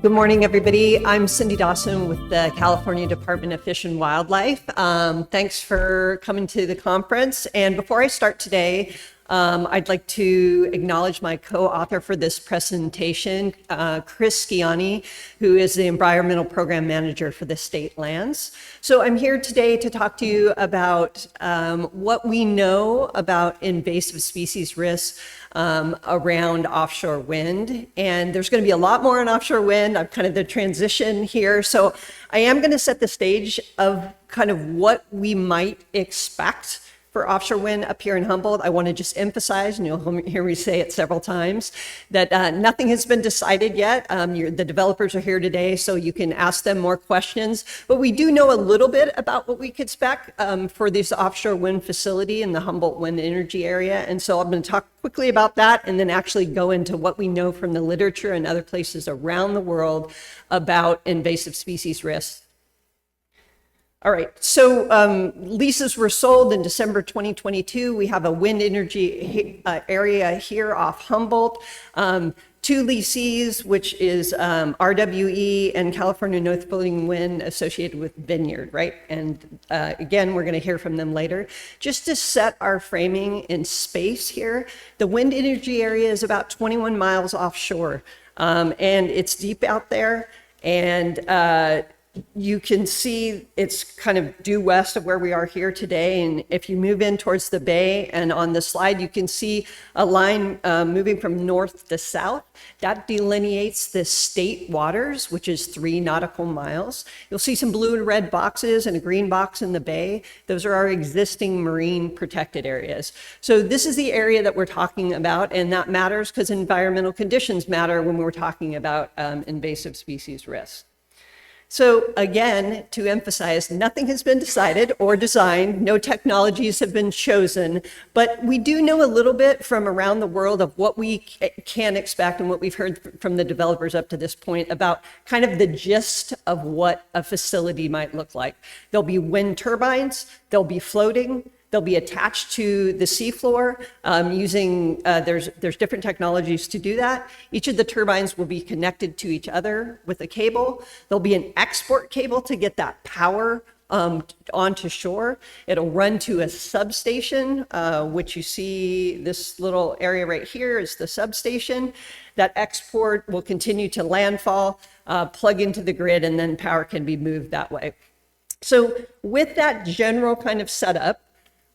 Good morning, everybody. I'm Cyndi Dawson with the California Department of Fish and Wildlife. Thanks for coming to the conference. And before I start today, I'd like to acknowledge my co-author for this presentation, Chris Schiani, who is the Environmental Program Manager for the state lands. So I'm here today to talk to you about what we know about invasive species risks around offshore wind. And there's going to be a lot more on offshore wind. I'm kind of the transition here. So I am going to set the stage of kind of what we might expect for offshore wind up here in Humboldt. I want to just emphasize, and you'll hear me say it several times, that nothing has been decided yet. The developers are here today, so you can ask them more questions. But we do know a little bit about what we could expect for this offshore wind facility in the Humboldt wind energy area. And so I'm going to talk quickly about that and then actually go into what we know from the literature and other places around the world about invasive species risks. All right, so leases were sold in December 2022. We have a wind energy area here off Humboldt. Two lessees, which is RWE and California North Floating Wind associated with Vineyard, right? And again, we're gonna hear from them later. Just to set our framing in space here, the wind energy area is about 21 miles offshore, and it's deep out there. And you can see it's kind of due west of where we are here today. And if you move in towards the bay, and on the slide, you can see a line moving from north to south. That delineates the state waters, which is 3 nautical miles. You'll see some blue and red boxes and a green box in the bay. Those are our existing marine protected areas. So this is the area that we're talking about, and that matters because environmental conditions matter when we're talking about invasive species risks. So again, to emphasize, nothing has been decided or designed, no technologies have been chosen, but we do know a little bit from around the world of what we can expect and what we've heard from the developers up to this point about kind of the gist of what a facility might look like. There'll be wind turbines, they'll be floating, they'll be attached to the seafloor using, there's different technologies to do that. Each of the turbines will be connected to each other with a cable. There'll be an export cable to get that power onto shore. It'll run to a substation, which you see this little area right here is the substation. That export will continue to landfall, plug into the grid, and then power can be moved that way. So with that general kind of setup,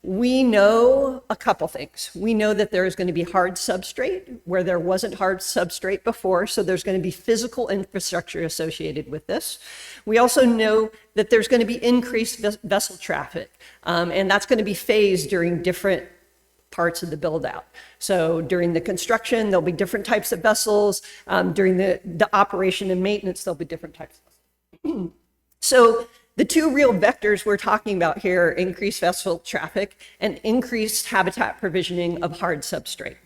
we know a couple things. We know that there is going to be hard substrate where there wasn't hard substrate before, so there's going to be physical infrastructure associated with this. We also know that there's going to be increased vessel traffic, and that's going to be phased during different parts of the build out. So during the construction, there'll be different types of vessels. During the operation and maintenance, there'll be different types of vessels. So the two real vectors we're talking about here are increased vessel traffic and increased habitat provisioning of hard substrate.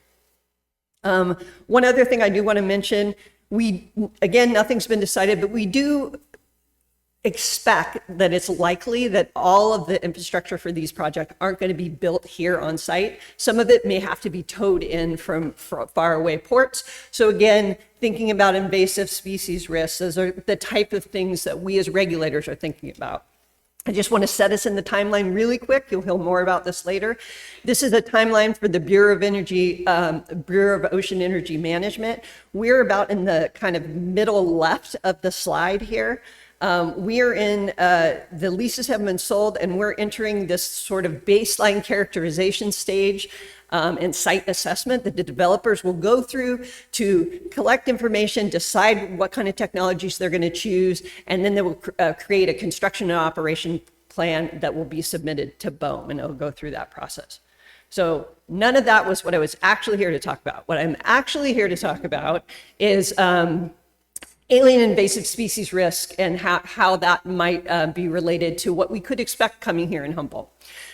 One other thing I do want to mention, again, nothing's been decided, but we do expect that it's likely that all of the infrastructure for these projects aren't going to be built here on site. Some of it may have to be towed in from faraway ports. So again, thinking about invasive species risks, those are the type of things that we as regulators are thinking about. I just want to set us in the timeline really quick. You'll hear more about this later. This is a timeline for the Bureau of Ocean Energy Management. We're about in the kind of middle left of the slide here. We're in, the leases have been sold, and we're entering this sort of baseline characterization stage and site assessment that the developers will go through to collect information, decide what kind of technologies they're going to choose, and then they will create a construction and operation plan that will be submitted to BOEM, and it'll go through that process. So none of that was what I was actually here to talk about. What I'm actually here to talk about is alien invasive species risk and how that might be related to what we could expect coming here in Humboldt.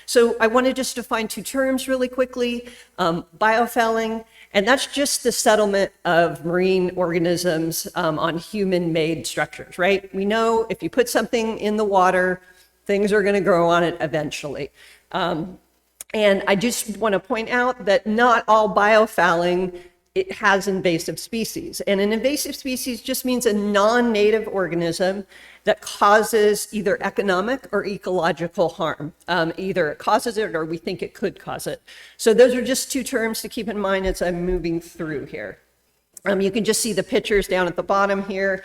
So I wanted just to define two terms really quickly, biofouling, and that's just the settlement of marine organisms on human-made structures, right? We know if you put something in the water, things are gonna grow on it eventually. And I just wanna point out that not all biofouling it has invasive species. And an invasive species just means a non-native organism that causes either economic or ecological harm. Either it causes it or we think it could cause it. So those are just two terms to keep in mind as I'm moving through here. You can just see the pictures down at the bottom here.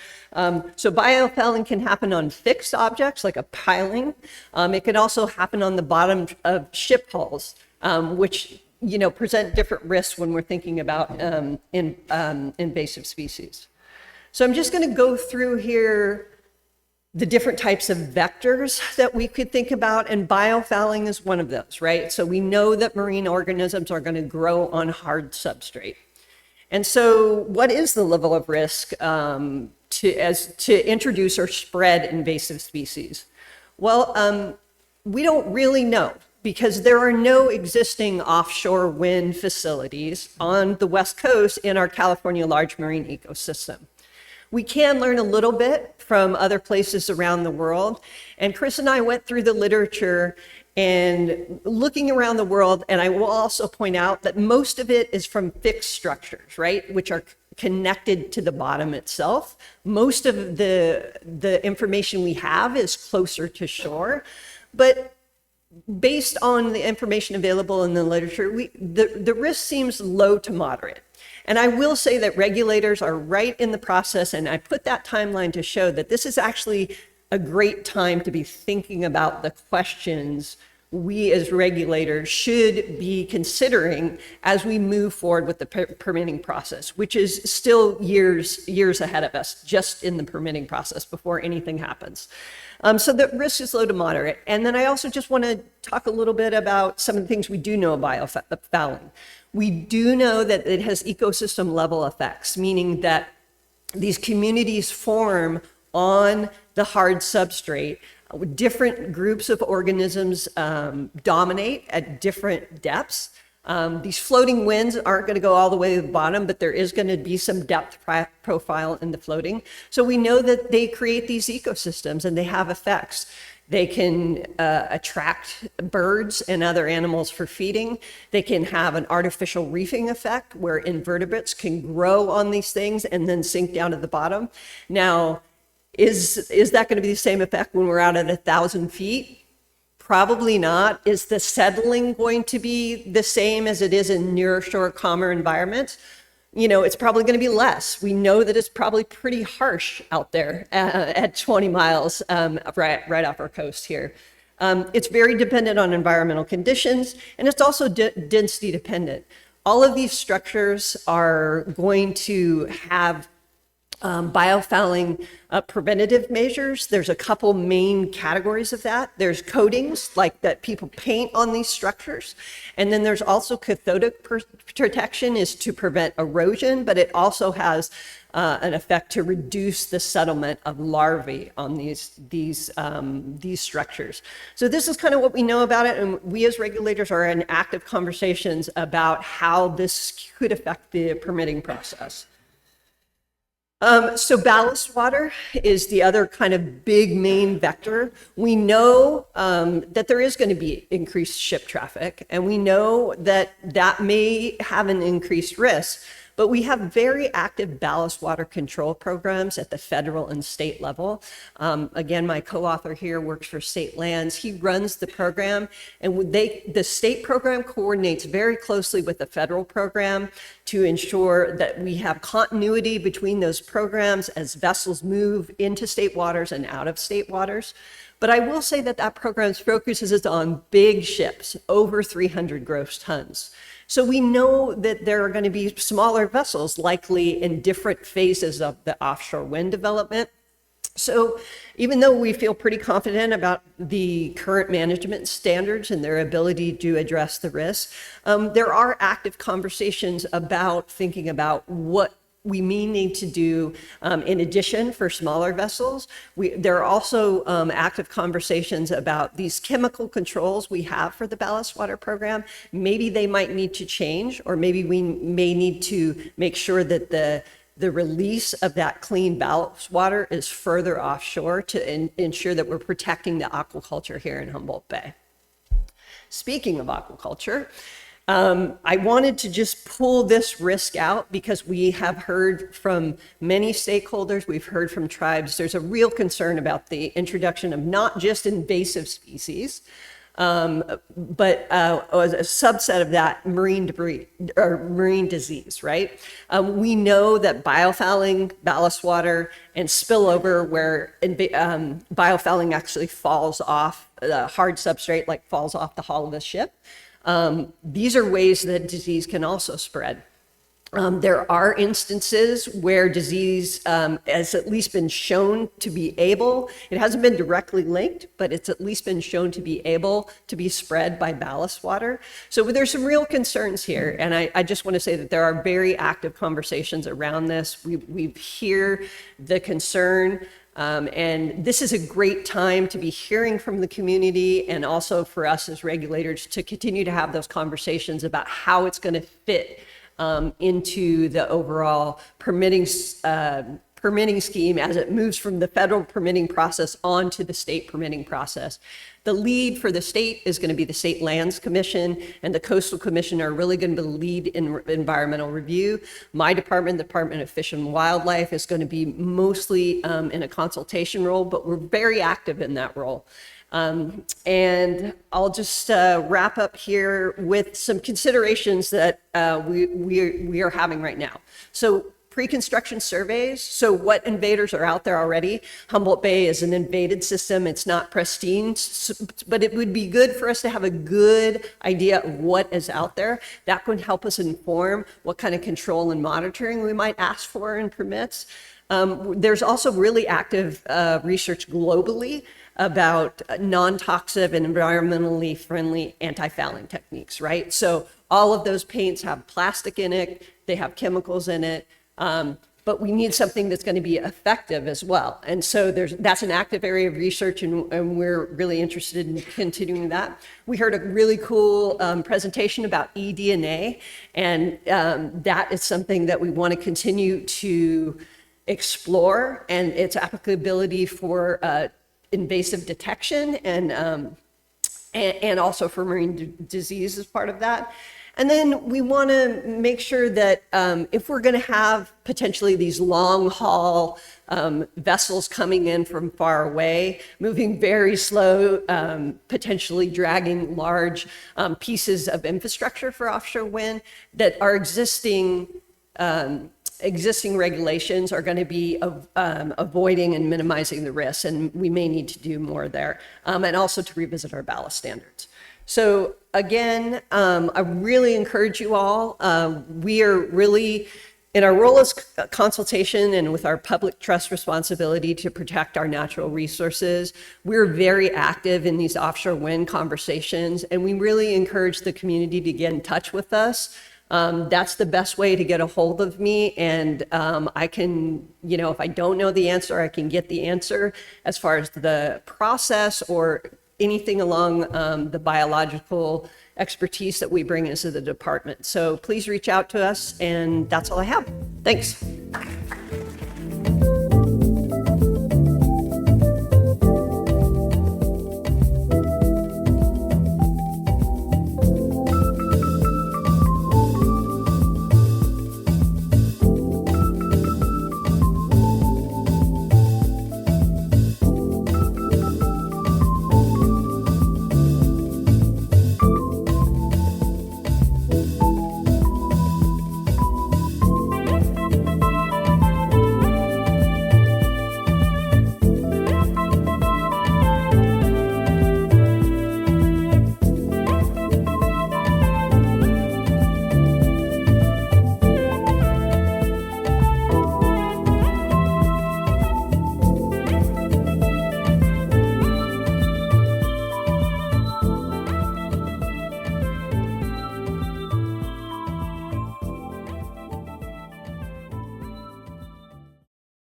So biofouling can happen on fixed objects like a piling. It can also happen on the bottom of ship hulls, which present different risks when we're thinking about invasive species. So I'm just going to go through here the different types of vectors that we could think about, and biofouling is one of those, right? So we know that marine organisms are going to grow on hard substrate. And so what is the level of risk to introduce or spread invasive species? Well, we don't really know, because there are no existing offshore wind facilities on the West Coast in our California large marine ecosystem. We can learn a little bit from other places around the world. And Chris and I went through the literature and looking around the world, and I will also point out that most of it is from fixed structures, right, which are connected to the bottom itself. Most of the information we have is closer to shore, but based on the information available in the literature, the risk seems low to moderate. And I will say that regulators are right in the process, and I put that timeline to show that this is actually a great time to be thinking about the questions we as regulators should be considering as we move forward with the permitting process, which is still years ahead of us, just in the permitting process before anything happens. So the risk is low to moderate. And then I also just want to talk a little bit about some of the things we do know about biofouling. We do know that it has ecosystem level effects, meaning that these communities form on the hard substrate. Different groups of organisms dominate at different depths. These floating winds aren't going to go all the way to the bottom, but there is going to be some depth profile in the floating. So we know that they create these ecosystems and they have effects. They can attract birds and other animals for feeding. They can have an artificial reefing effect where invertebrates can grow on these things and then sink down to the bottom. Now, is that going to be the same effect when we're out at 1,000 feet? Probably not. Is the settling going to be the same as it is in nearshore, calmer environments? It's probably going to be less. We know that it's probably pretty harsh out there at 20 miles right off our coast here. It's very dependent on environmental conditions, and it's also density dependent. All of these structures are going to have biofouling preventative measures. There's a couple main categories of that. There's coatings like that people paint on these structures. And then there's also cathodic protection is to prevent erosion, but it also has an effect to reduce the settlement of larvae on these structures. So this is kind of what we know about it, and we as regulators are in active conversations about how this could affect the permitting process. So ballast water is the other kind of big main vector. We know that there is going to be increased ship traffic, and we know that that may have an increased risk, but we have very active ballast water control programs at the federal and state level. Again, my co-author here works for State Lands. He runs the program, and the state program coordinates very closely with the federal program to ensure that we have continuity between those programs as vessels move into state waters and out of state waters. But I will say that that program's focus is on big ships, over 300 gross tons. So we know that there are going to be smaller vessels likely in different phases of the offshore wind development. So even though we feel pretty confident about the current management standards and their ability to address the risk, there are active conversations about thinking about what we may need to do in addition for smaller vessels. There are also active conversations about these chemical controls we have for the ballast water program. Maybe they might need to change, or maybe we may need to make sure that the release of that clean ballast water is further offshore to ensure that we're protecting the aquaculture here in Humboldt Bay. Speaking of aquaculture, I wanted to just pull this risk out because we have heard from many stakeholders, we've heard from tribes, there's a real concern about the introduction of not just invasive species, but as a subset of that, marine debris or marine disease, right? We know that biofouling, ballast water, and spillover, where biofouling actually falls off the hard substrate, like falls off the hull of the ship. These are ways that disease can also spread. There are instances where disease has at least been shown to be able, it hasn't been directly linked, but it's at least been shown to be able to be spread by ballast water. So there's some real concerns here. And I just want to say that there are very active conversations around this. We hear the concern. And this is a great time to be hearing from the community and also for us as regulators to continue to have those conversations about how it's going to fit into the overall permitting scheme as it moves from the federal permitting process onto the state permitting process. The lead for the state is going to be the State Lands Commission, and the Coastal Commission are really going to be the lead in environmental review. My department, the Department of Fish and Wildlife, is going to be mostly in a consultation role, but we're very active in that role. And I'll just wrap up here with some considerations that we are having right now. So pre-construction surveys, so what invaders are out there already. Humboldt Bay is an invaded system. It's not pristine, but it would be good for us to have a good idea of what is out there. That would help us inform what kind of control and monitoring we might ask for in permits. There's also really active research globally about non-toxic and environmentally friendly anti-fouling techniques, right? So all of those paints have plastic in it, they have chemicals in it, but we need something that's going to be effective as well. And so that's an active area of research, and we're really interested in continuing that. We heard a really cool presentation about eDNA, and that is something that we want to continue to explore, and its applicability for invasive detection and also for marine disease as part of that. And then we want to make sure that if we're going to have potentially these long haul vessels coming in from far away, moving very slow, potentially dragging large pieces of infrastructure for offshore wind, that our existing regulations are going to be avoiding and minimizing the risks, and we may need to do more there, and also to revisit our ballast standards. So again, I really encourage you all. We are really, in our role as consultation and with our public trust responsibility to protect our natural resources, we're very active in these offshore wind conversations, and we really encourage the community to get in touch with us. That's the best way to get a hold of me, and I can, if I don't know the answer, I can get the answer as far as the process or anything along the biological expertise that we bring into the department. So please reach out to us, and that's all I have. Thanks.